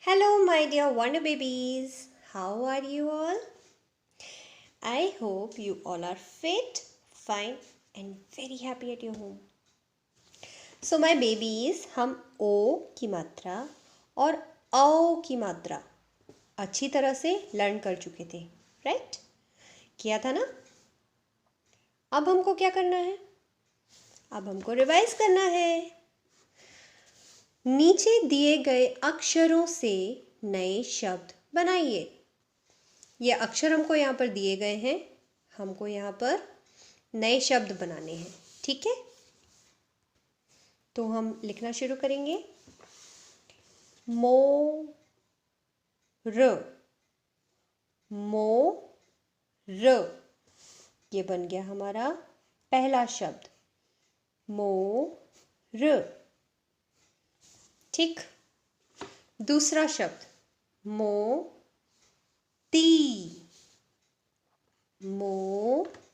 Hello, my dear wonder babies. How are you all? I hope you all are fit, fine, and very happy at your home. So, my babies, हम ओ की मात्रा और औ की मात्रा अच्छी तरह से लर्न कर चुके थे, राइट? किया था ना? अब हमको क्या करना है? अब हमको रिवाइज करना है। नीचे दिए गए अक्षरों से नए शब्द बनाइए। ये अक्षर हमको यहाँ पर दिए गए हैं, हमको यहाँ पर नए शब्द बनाने हैं, ठीक है? तो हम लिखना शुरू करेंगे। मोर, मोर, ये बन गया हमारा पहला शब्द, मोर। ठीक, दूसरा शब्द मोती, मोती।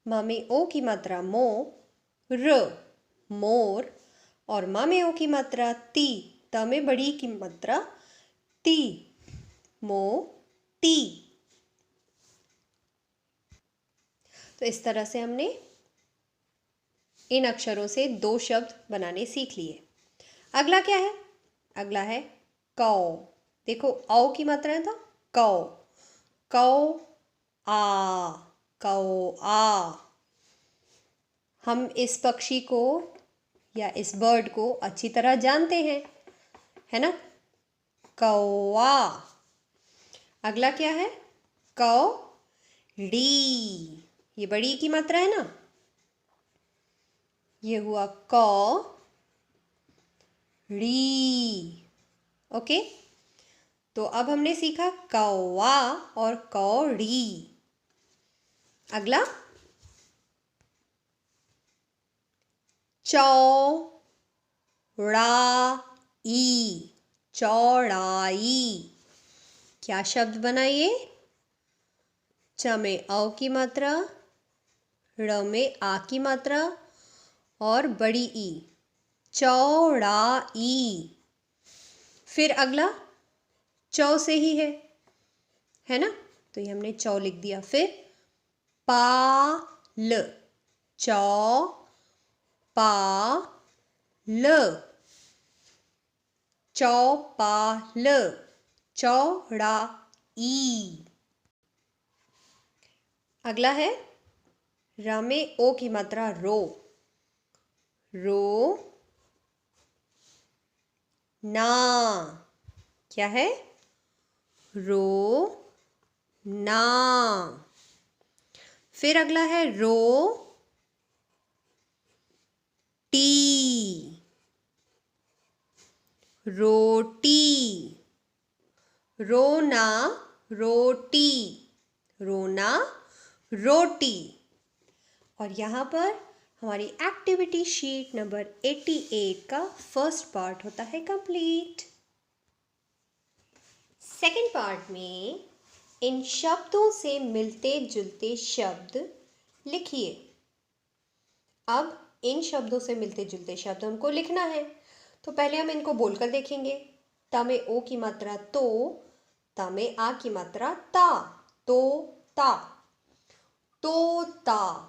म में ओ की मात्रा मो, र, मोर, और म में ओ की मात्रा ती, त में बड़ी की मात्रा ती, मोती। तो इस तरह से हमने इन अक्षरों से दो शब्द बनाने सीख लिए। अगला क्या है? अगला है कौ। देखो औ की मात्रा है तो कौ, कौ आ, कौ आ। हम इस पक्षी को या इस बर्ड को अच्छी तरह जानते हैं, है ना? कौआ। अगला क्या है? कौड़ी। ये बड़ी की मात्रा है ना? ये हुआ ड़ी। ओके, तो अब हमने सीखा कौवा और कौड़ी। अगला चौड़ाई, चौड़ाई। क्या शब्द बना ये? च में औ की मात्रा, ड़ में आ की मात्रा और बड़ी ई, चौड़ाई। फिर अगला चौ से ही है ना? तो ये हमने चौ लिख दिया। फिर पाल, चौ पाल, चौपाल, चौड़ाई। अगला है र में ओ की मात्रा रो, रो ना। क्या है? रो ना। फिर अगला है रो टी, रोटी। रोना रोटी, रोना रोटी। और यहाँ पर हमारी एक्टिविटी शीट नंबर 88 का फर्स्ट पार्ट होता है कंप्लीट। सेकंड पार्ट में इन शब्दों से मिलते जुलते शब्द लिखिए। अब इन शब्दों से मिलते जुलते शब्द हमको लिखना है, तो पहले हम इनको बोलकर देखेंगे। त में ओ की मात्रा तो, त में आ की मात्रा ता, तो ता, तोता।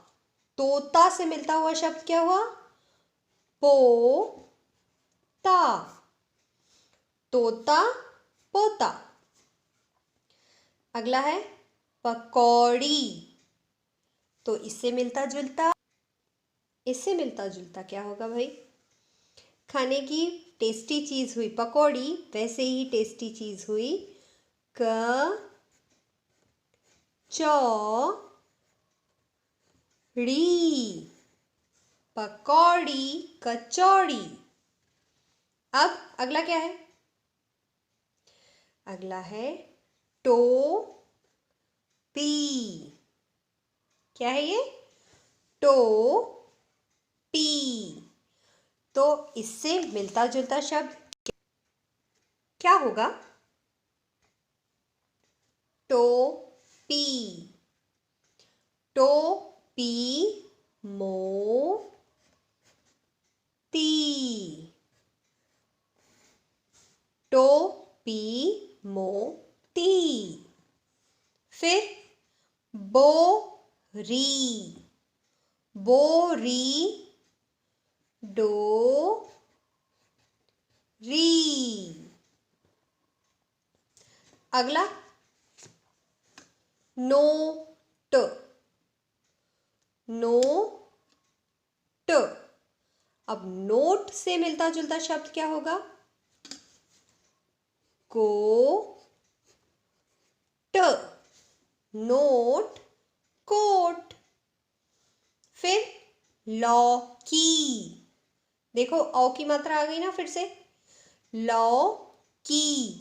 तोता से मिलता हुआ शब्द क्या हुआ? पोता, तोता पोता। अगला है पकौड़ी। तो इससे मिलता जुलता क्या होगा भाई? खाने की टेस्टी चीज हुई पकौड़ी, वैसे ही टेस्टी चीज हुई कचौड़ी, पकौड़ी कचौड़ी। अब अगला क्या है? अगला है टोपी। क्या है ये? टोपी। तो इससे मिलता जुलता शब्द क्या होगा? टोपी, टोपी, मोती, टोपी मोती। फिर बोरी, बोरी डोरी। अगला नोट, नोट। अब नोट से मिलता जुलता शब्द क्या होगा? Coat, note coat. फिर लौकी, देखो औ की मात्रा आ गई ना फिर से, लौकी।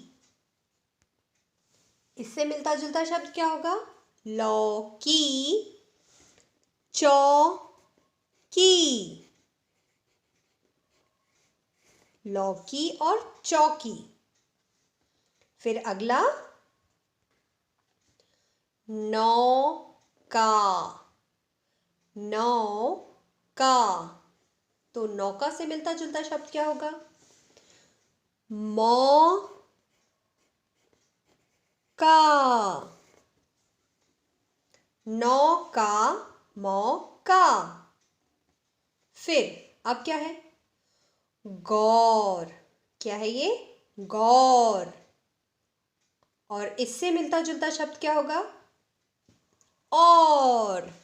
इससे मिलता जुलता शब्द क्या होगा? लौकी, चौकी। लौकी और चौकी। फिर अगला नौका, नौका। तो नौका से मिलता जुलता शब्द क्या होगा? मौका, नौका, मौका। फिर अब क्या है? गौर, क्या है ये? गौर। और इससे मिलता जुलता शब्द क्या होगा? और,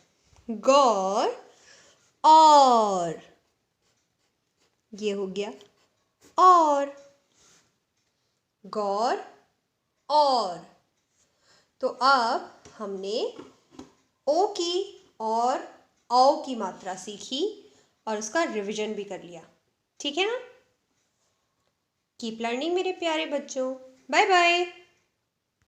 गौर और। ये हो गया और, गौर और। तो अब हमने ओ की और औ की मात्रा सीखी और उसका रिवीजन भी कर लिया। ठीक है ना? कीप लर्निंग मेरे प्यारे बच्चों। Bye bye.